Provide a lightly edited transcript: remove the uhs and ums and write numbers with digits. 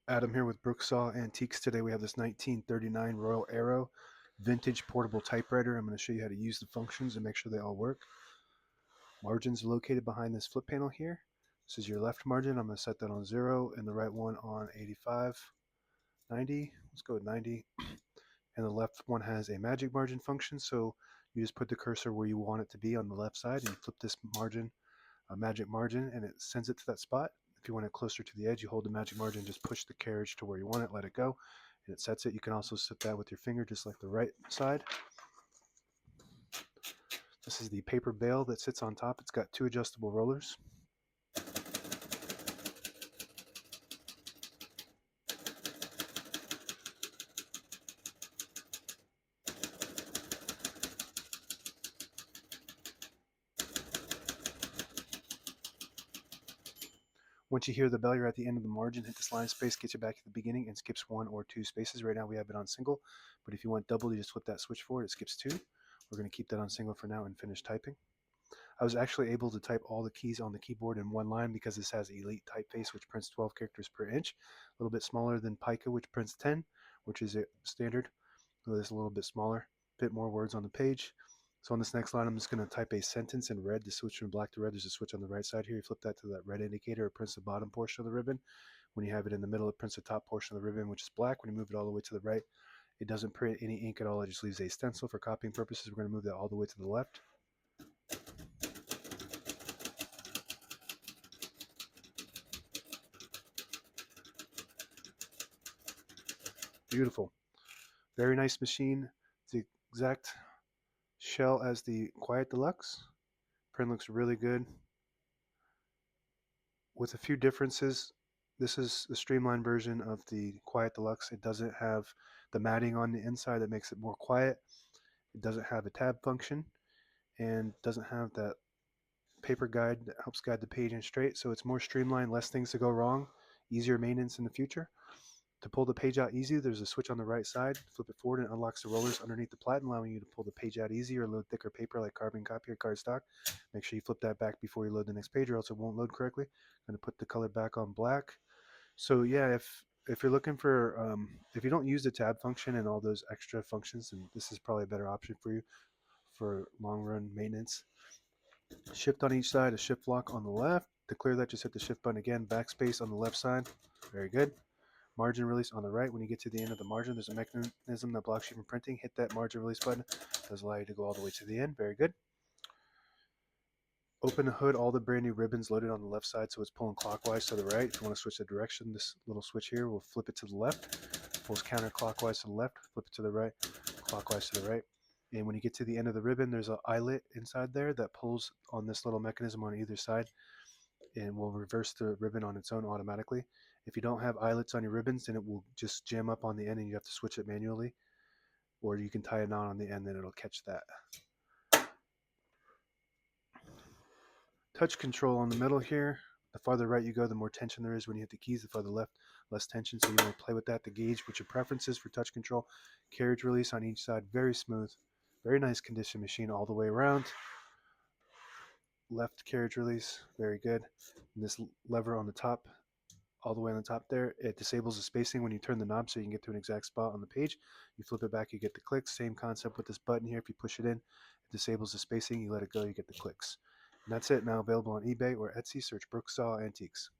Adam here with Brooksaw Antiques. Today we have this 1939 Royal Arrow vintage portable typewriter. I'm going to show you how to use the functions and make sure they all work. Margins are located behind this flip panel here. This is your left margin. I'm going to set that on 0 and the right one on 85, 90. Let's go with 90. And the left one has a magic margin function, so you just put the cursor where you want it to be on the left side and you flip this margin, magic margin, and it sends it to that spot. If you want it closer to the edge, you hold the magic margin, just push the carriage to where you want it, let it go, and it sets it. You can also set that with your finger, just like the right side. This is the paper bale that sits on top. It's got 2 adjustable rollers. Once you hear the bell, you're at the end of the margin. Hit this line space, gets you back to the beginning, and skips 1 or 2 spaces. Right now we have it on single, but if you want double, you just flip that switch forward. It skips 2. We're going to keep that on single for now and finish typing. I was actually able to type all the keys on the keyboard in one line because this has Elite typeface, which prints 12 characters per inch, a little bit smaller than Pica, which prints 10, which is a standard. So this is a little bit smaller, a bit more words on the page. So on this next line, I'm just going to type a sentence in red to switch from black to red. There's a switch on the right side here. You flip that to that red indicator. It prints the bottom portion of the ribbon. When you have it in the middle, it prints the top portion of the ribbon, which is black. When you move it all the way to the right, it doesn't print any ink at all. It just leaves a stencil for copying purposes. We're going to move that all the way to the left. Beautiful. Very nice machine. It's the exact shell as the Quiet Deluxe. Print looks really good. With a few differences, this is the streamlined version of the Quiet Deluxe. It doesn't have the matting on the inside that makes it more quiet. It doesn't have a tab function and doesn't have that paper guide that helps guide the page in straight. So it's more streamlined, less things to go wrong, easier maintenance in the future. To pull the page out easy, there's a switch on the right side. Flip it forward and it unlocks the rollers underneath the platen, allowing you to pull the page out easy or load thicker paper like carbon copy or cardstock. Make sure you flip that back before you load the next page or else it won't load correctly. I'm going to put the color back on black. So yeah, if you're looking for, if you don't use the tab function and all those extra functions, then this is probably a better option for you for long run maintenance. Shift on each side, a shift lock on the left. To clear that, just hit the shift button again, backspace on the left side. Very good. Margin release on the right. When you get to the end of the margin, there's a mechanism that blocks you from printing. Hit that margin release button. It does allow you to go all the way to the end. Very good. Open the hood, all the brand new ribbons loaded on the left side, so it's pulling clockwise to the right. If you want to switch the direction, this little switch here will flip it to the left. Pulls counterclockwise to the left, flip it to the right, clockwise to the right. And when you get to the end of the ribbon, there's an eyelet inside there that pulls on this little mechanism on either side and will reverse the ribbon on its own automatically. If you don't have eyelets on your ribbons, then it will just jam up on the end and you have to switch it manually. Or you can tie a knot on the end and it'll catch that. Touch control on the middle here. The farther right you go, the more tension there is when you hit the keys. The farther left, less tension. So you want to play with that to gauge what your preferences for touch control. Carriage release on each side, very smooth. Very nice condition machine all the way around. Left carriage release, very good. And this lever on the top, all the way on the top there, it disables the spacing when you turn the knob so you can get to an exact spot on the page. You flip it back, you get the clicks. Same concept with this button here. If you push it in, it disables the spacing. You let it go, you get the clicks. And that's it. Now available on eBay or Etsy. Search Brooksaw Antiques.